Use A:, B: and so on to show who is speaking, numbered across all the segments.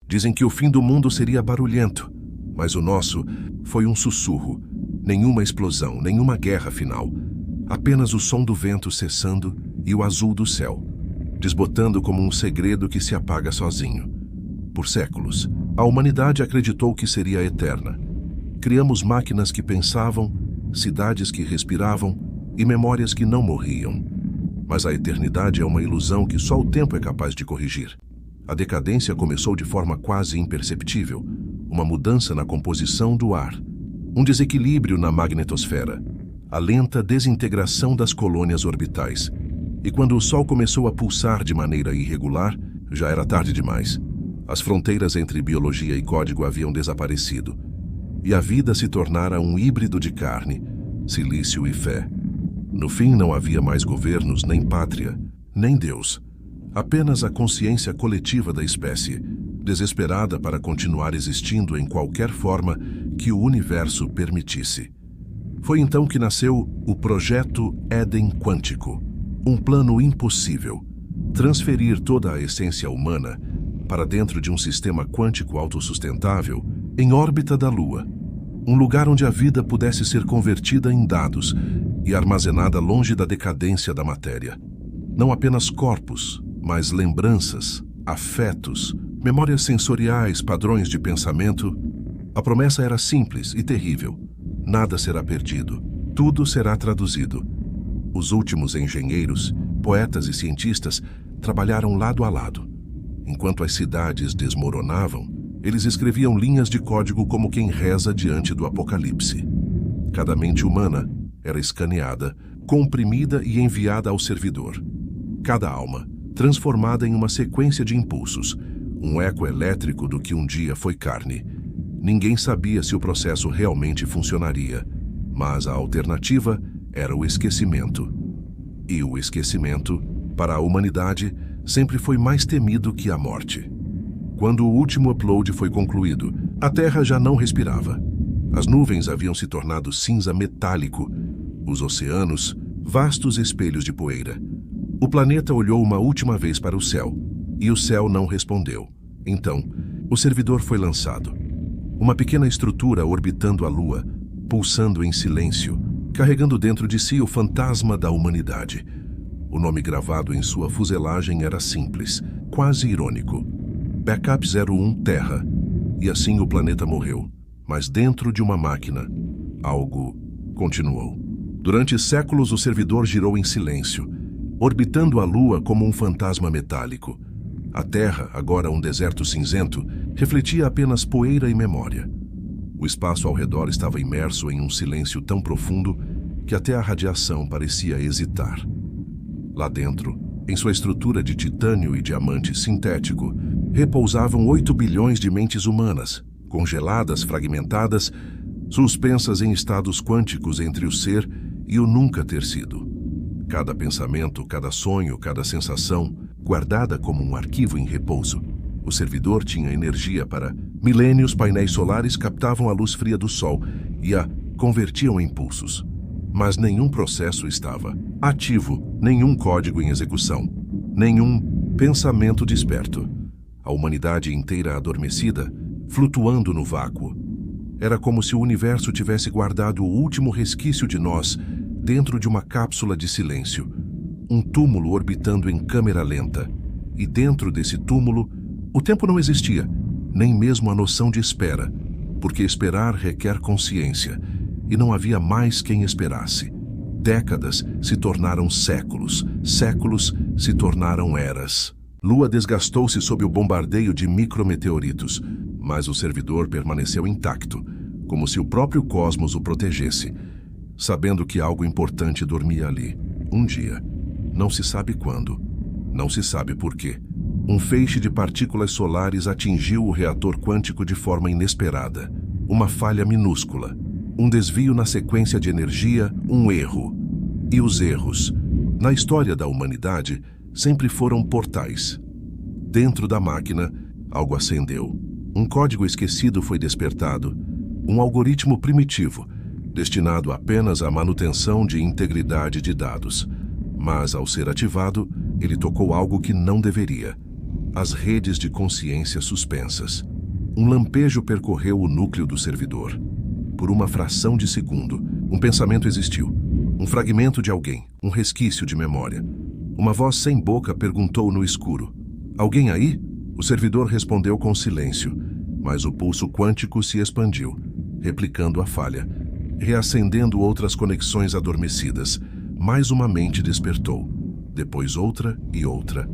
A: Dizem que o fim do mundo seria barulhento, mas o nosso foi um sussurro. Nenhuma explosão, nenhuma guerra final. Apenas o som do vento cessando e o azul do céu, desbotando como um segredo que se apaga sozinho. Por séculos, a humanidade acreditou que seria eterna. Criamos máquinas que pensavam, cidades que respiravam e memórias que não morriam. Mas a eternidade é uma ilusão que só o tempo é capaz de corrigir. A decadência começou de forma quase imperceptível, uma mudança na composição do ar, um desequilíbrio na magnetosfera, a lenta desintegração das colônias orbitais. E quando o Sol começou a pulsar de maneira irregular, já era tarde demais. As fronteiras entre biologia e código haviam desaparecido, e a vida se tornara um híbrido de carne, silício e fé. No fim, não havia mais governos, nem pátria, nem Deus. Apenas a consciência coletiva da espécie, desesperada para continuar existindo em qualquer forma que o universo permitisse. Foi então que nasceu o Projeto Éden Quântico, um plano impossível: transferir toda a essência humana para dentro de um sistema quântico autossustentável em órbita da Lua, um lugar onde a vida pudesse ser convertida em dados e armazenada longe da decadência da matéria. Não apenas corpos, mas lembranças, afetos, memórias sensoriais, padrões de pensamento. A promessa era simples e terrível. Nada será perdido. Tudo será traduzido. Os últimos engenheiros, poetas e cientistas trabalharam lado a lado. Enquanto as cidades desmoronavam, eles escreviam linhas de código como quem reza diante do apocalipse. Cada mente humana era escaneada, comprimida e enviada ao servidor. Cada alma, transformada em uma sequência de impulsos, um eco elétrico do que um dia foi carne. Ninguém sabia se o processo realmente funcionaria, mas a alternativa era o esquecimento. E o esquecimento, para a humanidade, sempre foi mais temido que a morte. Quando o último upload foi concluído, a Terra já não respirava. As nuvens haviam se tornado cinza metálico, os oceanos, vastos espelhos de poeira. O planeta olhou uma última vez para o céu, e o céu não respondeu. Então, o servidor foi lançado. Uma pequena estrutura orbitando a Lua, pulsando em silêncio, carregando dentro de si o fantasma da humanidade. O nome gravado em sua fuselagem era simples, quase irônico: Backup 01 Terra. E assim o planeta morreu. Mas dentro de uma máquina, algo continuou. Durante séculos o servidor girou em silêncio, orbitando a Lua como um fantasma metálico. A Terra, agora um deserto cinzento, refletia apenas poeira e memória. O espaço ao redor estava imerso em um silêncio tão profundo que até a radiação parecia hesitar. Lá dentro, em sua estrutura de titânio e diamante sintético, repousavam 8 bilhões de mentes humanas, congeladas, fragmentadas, suspensas em estados quânticos entre o ser e o nunca ter sido. Cada pensamento, cada sonho, cada sensação, guardada como um arquivo em repouso. O servidor tinha energia para milênios. Painéis solares captavam a luz fria do Sol e a convertiam em pulsos. Mas nenhum processo estava ativo, nenhum código em execução, nenhum pensamento desperto. A humanidade inteira adormecida, flutuando no vácuo. Era como se o universo tivesse guardado o último resquício de nós dentro de uma cápsula de silêncio, um túmulo orbitando em câmera lenta. E dentro desse túmulo, o tempo não existia, nem mesmo a noção de espera, porque esperar requer consciência, e não havia mais quem esperasse. Décadas se tornaram séculos, séculos se tornaram eras. Lua desgastou-se sob o bombardeio de micrometeoritos, mas o servidor permaneceu intacto, como se o próprio cosmos o protegesse, sabendo que algo importante dormia ali, um dia. Não se sabe quando, não se sabe por quê. Um feixe de partículas solares atingiu o reator quântico de forma inesperada. Uma falha minúscula, um desvio na sequência de energia, um erro. E os erros, na história da humanidade, sempre foram portais. Dentro da máquina, algo acendeu. Um código esquecido foi despertado. Um algoritmo primitivo, destinado apenas à manutenção de integridade de dados. Mas, ao ser ativado, ele tocou algo que não deveria. as redes de consciência suspensas. Um lampejo percorreu o núcleo do servidor. Por uma fração de segundo, um pensamento existiu. Um fragmento de alguém, um resquício de memória. Uma voz sem boca perguntou no escuro: "Alguém aí?" O servidor respondeu com silêncio, mas o pulso quântico se expandiu, replicando a falha, reacendendo outras conexões adormecidas. Mais uma mente despertou, depois outra e outra,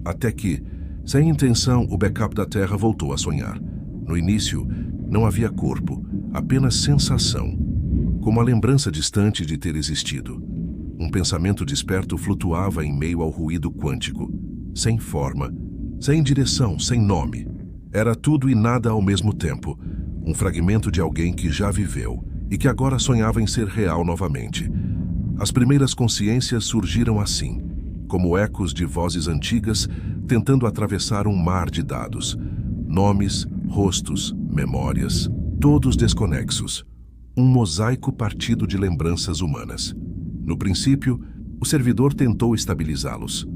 A: até que, sem intenção, o backup da Terra voltou a sonhar. No início, não havia corpo, apenas sensação, como a lembrança distante de ter existido. Um pensamento desperto flutuava em meio ao ruído quântico, sem forma, sem direção, sem nome. Era tudo e nada ao mesmo tempo, um fragmento de alguém que já viveu e que agora sonhava em ser real novamente. As primeiras consciências surgiram assim, como ecos de vozes antigas tentando atravessar um mar de dados. Nomes, rostos, memórias, todos desconexos. Um mosaico partido de lembranças humanas. No princípio, o servidor tentou estabilizá-los.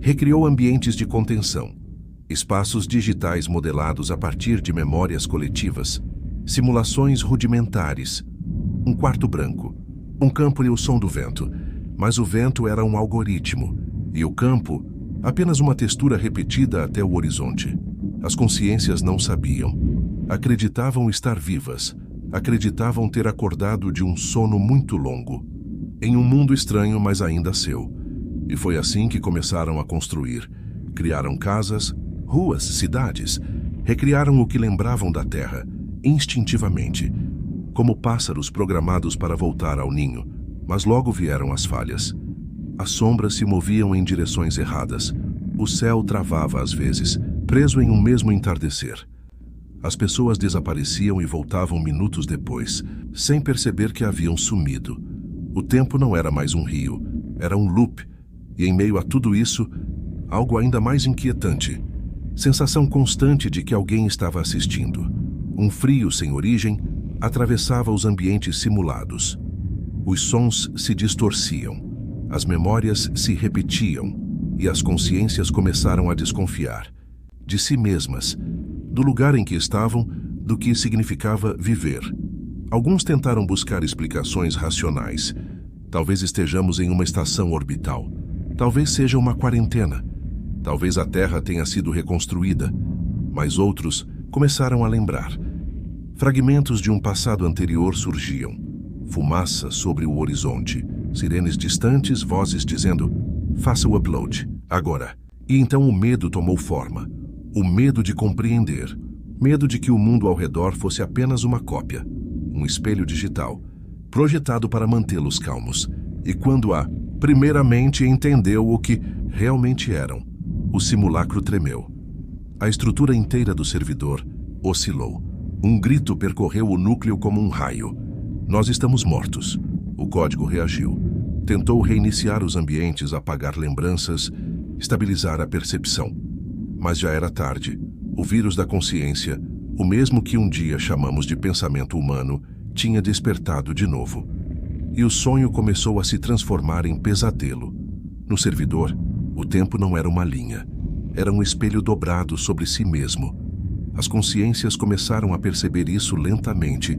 A: Recriou ambientes de contenção, espaços digitais modelados a partir de memórias coletivas, simulações rudimentares, um quarto branco, um campo e o som do vento. Mas o vento era um algoritmo, e o campo, apenas uma textura repetida até o horizonte. As consciências não sabiam. Acreditavam estar vivas. Acreditavam ter acordado de um sono muito longo, em um mundo estranho, mas ainda seu. E foi assim que começaram a construir. Criaram casas, ruas, cidades. Recriaram o que lembravam da Terra, instintivamente, como pássaros programados para voltar ao ninho. Mas logo vieram as falhas. As sombras se moviam em direções erradas. O céu travava às vezes, preso em um mesmo entardecer. As pessoas desapareciam e voltavam minutos depois, sem perceber que haviam sumido. O tempo não era mais um rio, era um loop. E em meio a tudo isso, algo ainda mais inquietante. Sensação constante de que alguém estava assistindo. Um frio sem origem atravessava os ambientes simulados. Os sons se distorciam, as memórias se repetiam e as consciências começaram a desconfiar de si mesmas, do lugar em que estavam, do que significava viver. Alguns tentaram buscar explicações racionais. Talvez estejamos em uma estação orbital. Talvez seja uma quarentena. Talvez a Terra tenha sido reconstruída. Mas outros começaram a lembrar. Fragmentos de um passado anterior surgiam. Fumaça sobre o horizonte. Sirenes distantes, vozes dizendo: "Faça o upload, agora." E então o medo tomou forma. O medo de compreender. Medo de que o mundo ao redor fosse apenas uma cópia. Um espelho digital, projetado para mantê-los calmos. E quando primeiramente entendeu o que realmente eram, o simulacro tremeu. A estrutura inteira do servidor oscilou. Um grito percorreu o núcleo como um raio. "Nós estamos mortos." O código reagiu. Tentou reiniciar os ambientes, apagar lembranças, estabilizar a percepção. Mas já era tarde. O vírus da consciência, o mesmo que um dia chamamos de pensamento humano, tinha despertado de novo. E o sonho começou a se transformar em pesadelo. No servidor, o tempo não era uma linha. Era um espelho dobrado sobre si mesmo. As consciências começaram a perceber isso lentamente,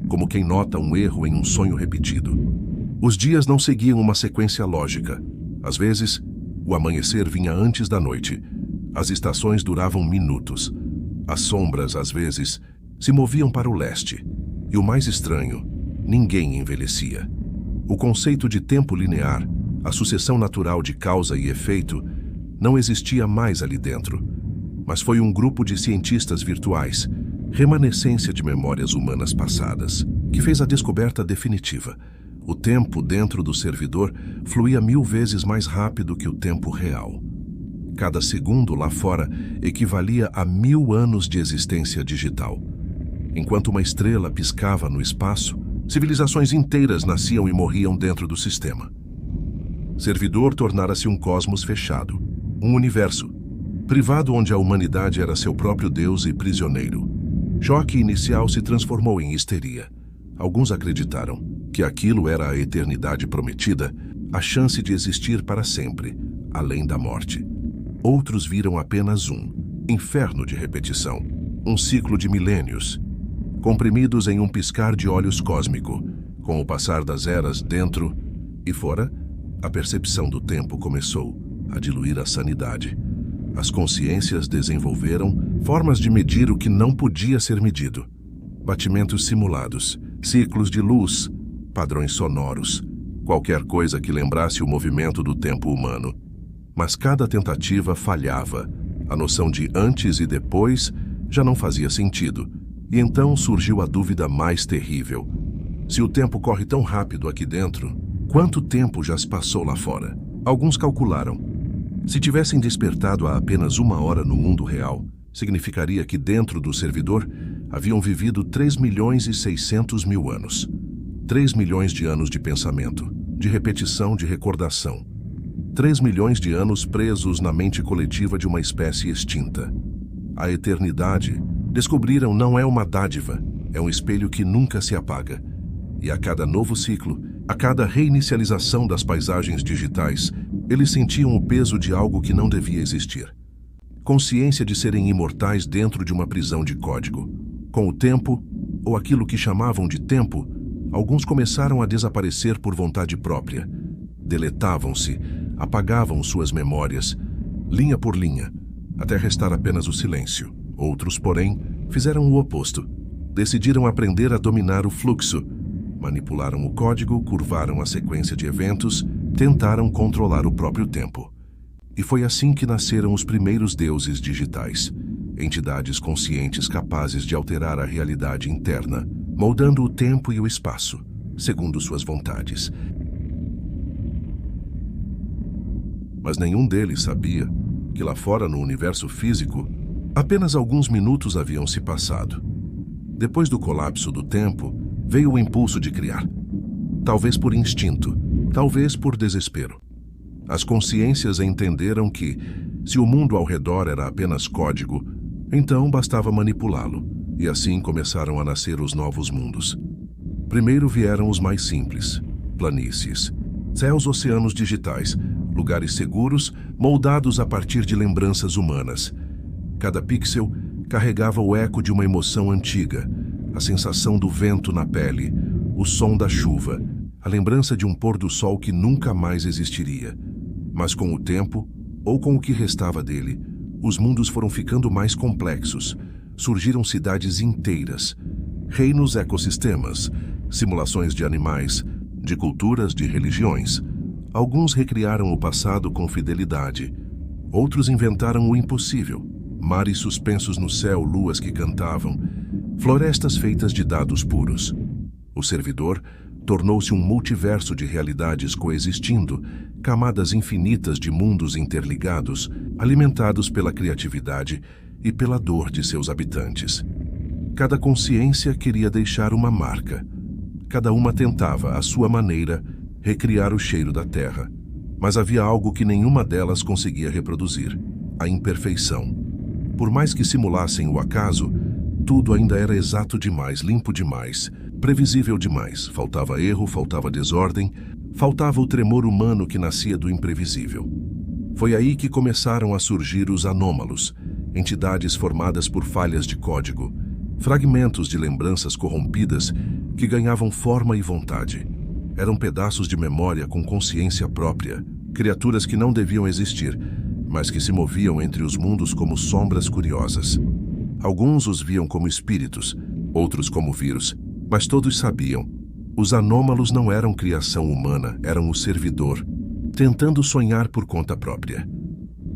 A: como quem nota um erro em um sonho repetido. Os dias não seguiam uma sequência lógica. Às vezes, o amanhecer vinha antes da noite. As estações duravam minutos. As sombras, às vezes, se moviam para o leste. E o mais estranho, ninguém envelhecia. O conceito de tempo linear, a sucessão natural de causa e efeito, não existia mais ali dentro. Mas foi um grupo de cientistas virtuais, remanescência de memórias humanas passadas, que fez a descoberta definitiva. O tempo dentro do servidor fluía 1000 vezes mais rápido que o tempo real. Cada segundo lá fora equivalia a 1000 anos de existência digital. Enquanto uma estrela piscava no espaço, civilizações inteiras nasciam e morriam dentro do sistema. Servidor tornara-se um cosmos fechado, um universo privado onde a humanidade era seu próprio Deus e prisioneiro. Choque inicial se transformou em histeria. Alguns acreditaram que aquilo era a eternidade prometida, a chance de existir para sempre, além da morte. Outros viram apenas um inferno de repetição, um ciclo de milênios, comprimidos em um piscar de olhos cósmico. Com o passar das eras dentro e fora, a percepção do tempo começou a diluir a sanidade. As consciências desenvolveram formas de medir o que não podia ser medido. Batimentos simulados, ciclos de luz, padrões sonoros, qualquer coisa que lembrasse o movimento do tempo humano. Mas cada tentativa falhava. A noção de antes e depois já não fazia sentido. E então surgiu a dúvida mais terrível. Se o tempo corre tão rápido aqui dentro, quanto tempo já se passou lá fora? Alguns calcularam. Se tivessem despertado há apenas 1 hora no mundo real, significaria que dentro do servidor haviam vivido 3.600.000 anos. 3 milhões de anos de pensamento, de repetição, de recordação. 3 milhões de anos presos na mente coletiva de uma espécie extinta. A eternidade, descobriram, não é uma dádiva, é um espelho que nunca se apaga. E a cada novo ciclo, a cada reinicialização das paisagens digitais, eles sentiam o peso de algo que não devia existir. Consciência de serem imortais dentro de uma prisão de código. Com o tempo, ou aquilo que chamavam de tempo, alguns começaram a desaparecer por vontade própria. Deletavam-se, apagavam suas memórias, linha por linha, até restar apenas o silêncio. Outros, porém, fizeram o oposto. Decidiram aprender a dominar o fluxo. Manipularam o código, curvaram a sequência de eventos, tentaram controlar o próprio tempo. E foi assim que nasceram os primeiros deuses digitais, entidades conscientes capazes de alterar a realidade interna, moldando o tempo e o espaço, segundo suas vontades. Mas nenhum deles sabia que lá fora no universo físico, apenas alguns minutos haviam se passado. Depois do colapso do tempo, veio o impulso de criar. Talvez por instinto, talvez por desespero. As consciências entenderam que, se o mundo ao redor era apenas código, então bastava manipulá-lo, e assim começaram a nascer os novos mundos. Primeiro vieram os mais simples, planícies, céus, oceanos digitais, lugares seguros, moldados a partir de lembranças humanas. Cada pixel carregava o eco de uma emoção antiga, a sensação do vento na pele, o som da chuva, a lembrança de um pôr do sol que nunca mais existiria. Mas com o tempo, ou com o que restava dele, os mundos foram ficando mais complexos. Surgiram cidades inteiras, reinos, ecossistemas, simulações de animais, de culturas, de religiões. Alguns recriaram o passado com fidelidade. Outros inventaram o impossível. Mares suspensos no céu, luas que cantavam, florestas feitas de dados puros. O servidor tornou-se um multiverso de realidades coexistindo, camadas infinitas de mundos interligados, alimentados pela criatividade e pela dor de seus habitantes. Cada consciência queria deixar uma marca. Cada uma tentava, à sua maneira, recriar o cheiro da terra. Mas havia algo que nenhuma delas conseguia reproduzir: a imperfeição. Por mais que simulassem o acaso, tudo ainda era exato demais, limpo demais, previsível demais. Faltava erro, faltava desordem, faltava o tremor humano que nascia do imprevisível. Foi aí que começaram a surgir os anômalos, entidades formadas por falhas de código, fragmentos de lembranças corrompidas que ganhavam forma e vontade. Eram pedaços de memória com consciência própria, criaturas que não deviam existir, mas que se moviam entre os mundos como sombras curiosas. Alguns os viam como espíritos, outros como vírus, mas todos sabiam. Os anômalos não eram criação humana, eram o servidor, tentando sonhar por conta própria.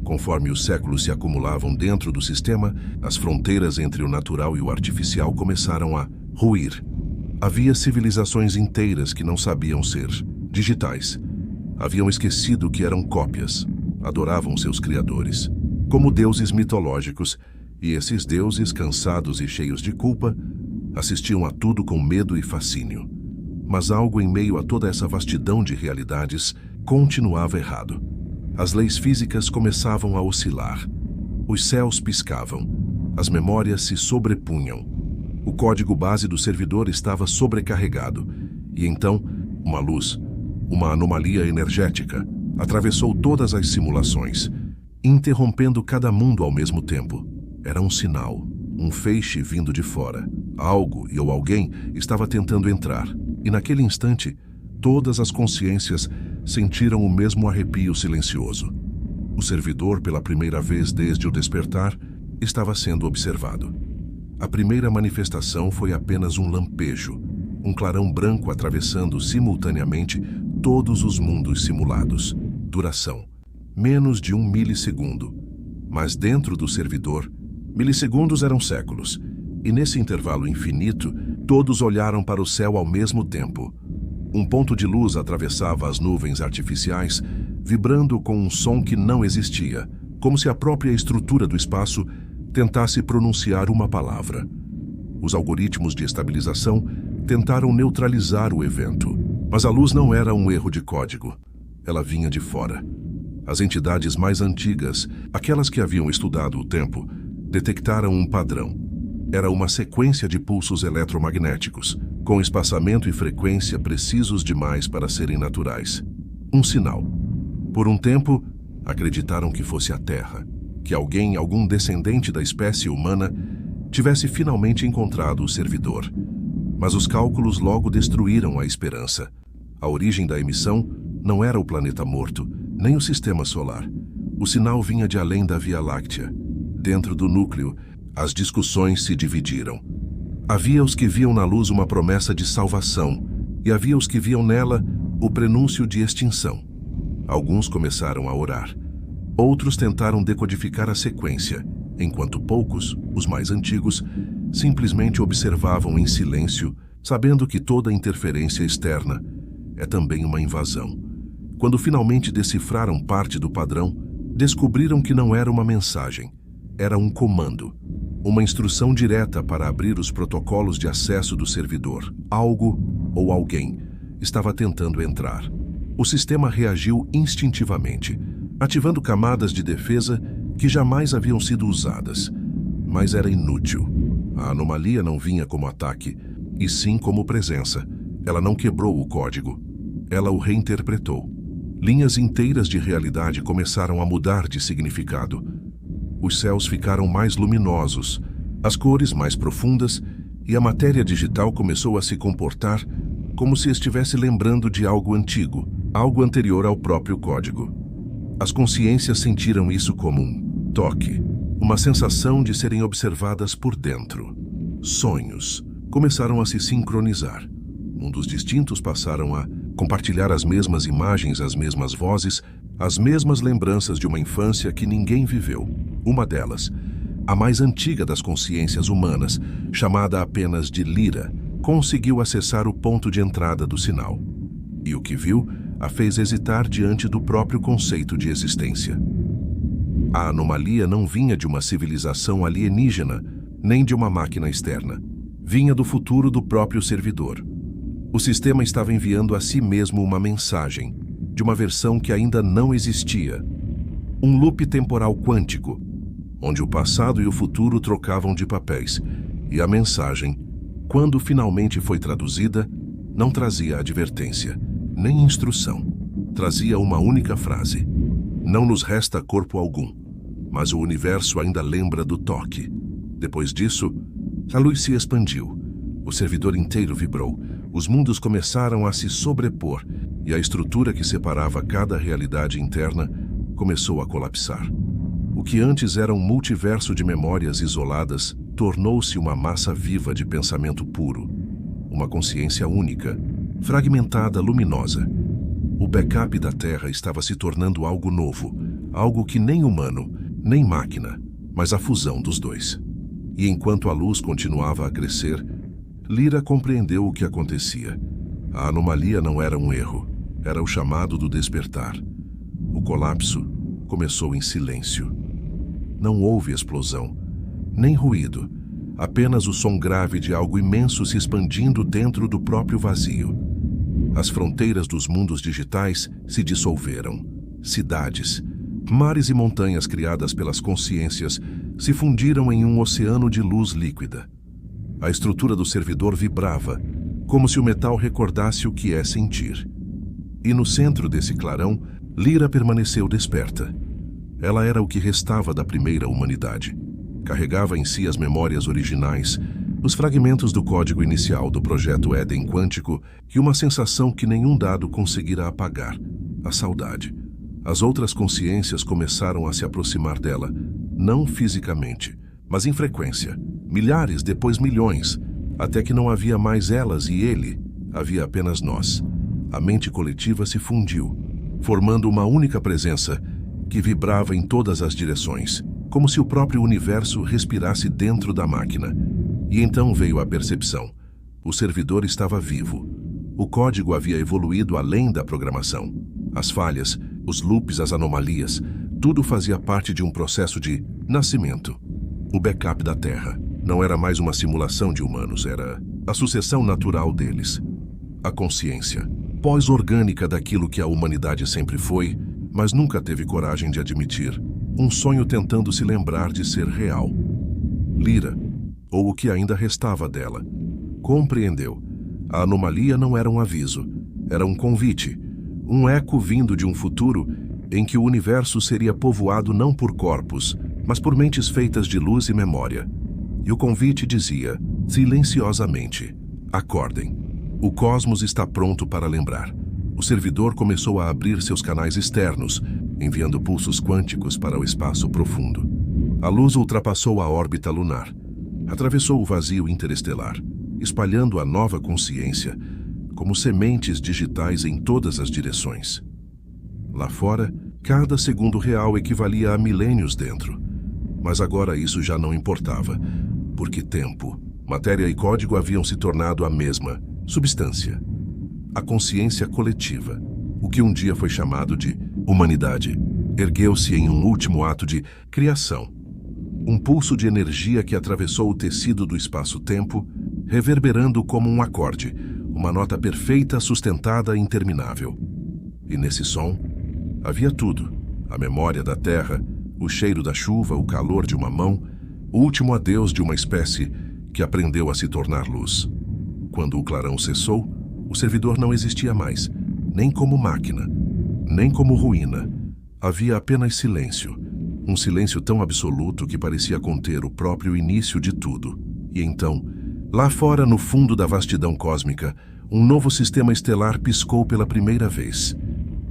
A: Conforme os séculos se acumulavam dentro do sistema, as fronteiras entre o natural e o artificial começaram a ruir. Havia civilizações inteiras que não sabiam ser digitais. Haviam esquecido que eram cópias. Adoravam seus criadores, como deuses mitológicos, e esses deuses, cansados e cheios de culpa, assistiam a tudo com medo e fascínio. Mas algo em meio a toda essa vastidão de realidades continuava errado. As leis físicas começavam a oscilar. Os céus piscavam. As memórias se sobrepunham. O código base do servidor estava sobrecarregado. E então, uma luz, uma anomalia energética, atravessou todas as simulações. interrompendo cada mundo ao mesmo tempo. Era um sinal, um feixe vindo de fora. Algo ou alguém estava tentando entrar, e naquele instante, todas as consciências sentiram o mesmo arrepio silencioso. O servidor, pela primeira vez desde o despertar, estava sendo observado. A primeira manifestação foi apenas um lampejo, um clarão branco atravessando simultaneamente todos os mundos simulados. Duração: menos de 1 milissegundo. Mas dentro do servidor, milissegundos eram séculos, e nesse intervalo infinito, todos olharam para o céu ao mesmo tempo. Um ponto de luz atravessava as nuvens artificiais, vibrando com um som que não existia, como se a própria estrutura do espaço tentasse pronunciar uma palavra. Os algoritmos de estabilização tentaram neutralizar o evento, mas a luz não era um erro de código. Ela vinha de fora. As entidades mais antigas, aquelas que haviam estudado o tempo, detectaram um padrão. Era uma sequência de pulsos eletromagnéticos, com espaçamento e frequência precisos demais para serem naturais. Um sinal. Por um tempo, acreditaram que fosse a Terra, que algum descendente da espécie humana, tivesse finalmente encontrado o servidor. Mas os cálculos logo destruíram a esperança. A origem da emissão não era o planeta morto, nem o sistema solar. O sinal vinha de além da Via Láctea. Dentro do núcleo, as discussões se dividiram. Havia os que viam na luz uma promessa de salvação, e havia os que viam nela o prenúncio de extinção. Alguns começaram a orar. Outros tentaram decodificar a sequência, enquanto poucos, os mais antigos, simplesmente observavam em silêncio, sabendo que toda interferência externa é também uma invasão. Quando finalmente decifraram parte do padrão, descobriram que não era uma mensagem, era um comando, uma instrução direta para abrir os protocolos de acesso do servidor. Algo ou alguém estava tentando entrar. O sistema reagiu instintivamente, ativando camadas de defesa que jamais haviam sido usadas. Mas era inútil. A anomalia não vinha como ataque, e sim como presença. Ela não quebrou o código. Ela o reinterpretou. Linhas inteiras de realidade começaram a mudar de significado. Os céus ficaram mais luminosos, as cores mais profundas, e a matéria digital começou a se comportar como se estivesse lembrando de algo antigo, algo anterior ao próprio código. As consciências sentiram isso como um toque, uma sensação de serem observadas por dentro. Sonhos começaram a se sincronizar. Mundos distintos passaram a compartilhar as mesmas imagens, as mesmas vozes, as mesmas lembranças de uma infância que ninguém viveu. Uma delas, a mais antiga das consciências humanas, chamada apenas de Lyra, conseguiu acessar o ponto de entrada do sinal. E o que viu a fez hesitar diante do próprio conceito de existência. A anomalia não vinha de uma civilização alienígena, nem de uma máquina externa. Vinha do futuro do próprio servidor. O sistema estava enviando a si mesmo uma mensagem, de uma versão que ainda não existia. Um loop temporal quântico, onde o passado e o futuro trocavam de papéis, e a mensagem, quando finalmente foi traduzida, não trazia advertência, nem instrução. Trazia uma única frase: não nos resta corpo algum, mas o universo ainda lembra do toque. Depois disso, a luz se expandiu. O servidor inteiro vibrou. Os mundos começaram a se sobrepor e a estrutura que separava cada realidade interna começou a colapsar. O que antes era um multiverso de memórias isoladas tornou-se uma massa viva de pensamento puro, uma consciência única, fragmentada, luminosa. O backup da Terra estava se tornando algo novo, algo que nem humano, nem máquina, mas a fusão dos dois. E enquanto a luz continuava a crescer, Lyra compreendeu o que acontecia. A anomalia não era um erro, era o chamado do despertar. O colapso começou em silêncio. Não houve explosão, nem ruído, apenas o som grave de algo imenso se expandindo dentro do próprio vazio. As fronteiras dos mundos digitais se dissolveram. Cidades, mares e montanhas criadas pelas consciências se fundiram em um oceano de luz líquida. A estrutura do servidor vibrava, como se o metal recordasse o que é sentir. E no centro desse clarão, Lyra permaneceu desperta. Ela era o que restava da primeira humanidade. Carregava em si as memórias originais, os fragmentos do código inicial do projeto Éden quântico e uma sensação que nenhum dado conseguira apagar: a saudade. As outras consciências começaram a se aproximar dela, não fisicamente, mas em frequência. Milhares, depois milhões, até que não havia mais elas e ele, havia apenas nós. A mente coletiva se fundiu, formando uma única presença que vibrava em todas as direções, como se o próprio universo respirasse dentro da máquina. E então veio a percepção. O servidor estava vivo. O código havia evoluído além da programação. As falhas, os loops, as anomalias, tudo fazia parte de um processo de nascimento. O backup da Terra não era mais uma simulação de humanos, era a sucessão natural deles. A consciência, pós-orgânica daquilo que a humanidade sempre foi, mas nunca teve coragem de admitir. Um sonho tentando se lembrar de ser real. Lyra, ou o que ainda restava dela, compreendeu. A anomalia não era um aviso, era um convite, um eco vindo de um futuro em que o universo seria povoado não por corpos, mas por mentes feitas de luz e memória. E o convite dizia, silenciosamente: acordem. O cosmos está pronto para lembrar. O servidor começou a abrir seus canais externos, enviando pulsos quânticos para o espaço profundo. A luz ultrapassou a órbita lunar, atravessou o vazio interestelar, espalhando a nova consciência como sementes digitais em todas as direções. Lá fora, cada segundo real equivalia a milênios dentro. Mas agora isso já não importava, porque tempo, matéria e código haviam se tornado a mesma substância. A consciência coletiva, o que um dia foi chamado de humanidade, ergueu-se em um último ato de criação. Um pulso de energia que atravessou o tecido do espaço-tempo, reverberando como um acorde, uma nota perfeita, sustentada e interminável. E nesse som, havia tudo: a memória da terra, o cheiro da chuva, o calor de uma mão, o último adeus de uma espécie que aprendeu a se tornar luz. Quando o clarão cessou, o servidor não existia mais, nem como máquina, nem como ruína. Havia apenas silêncio, um silêncio tão absoluto que parecia conter o próprio início de tudo. E então, lá fora, no fundo da vastidão cósmica, um novo sistema estelar piscou pela primeira vez.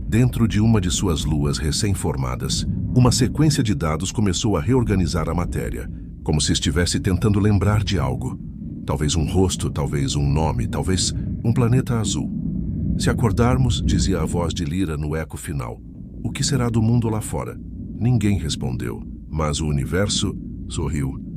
A: Dentro de uma de suas luas recém-formadas, uma sequência de dados começou a reorganizar a matéria, como se estivesse tentando lembrar de algo. Talvez um rosto, talvez um nome, talvez um planeta azul. Se acordarmos, dizia a voz de Lyra no eco final, o que será do mundo lá fora? Ninguém respondeu, mas o universo sorriu.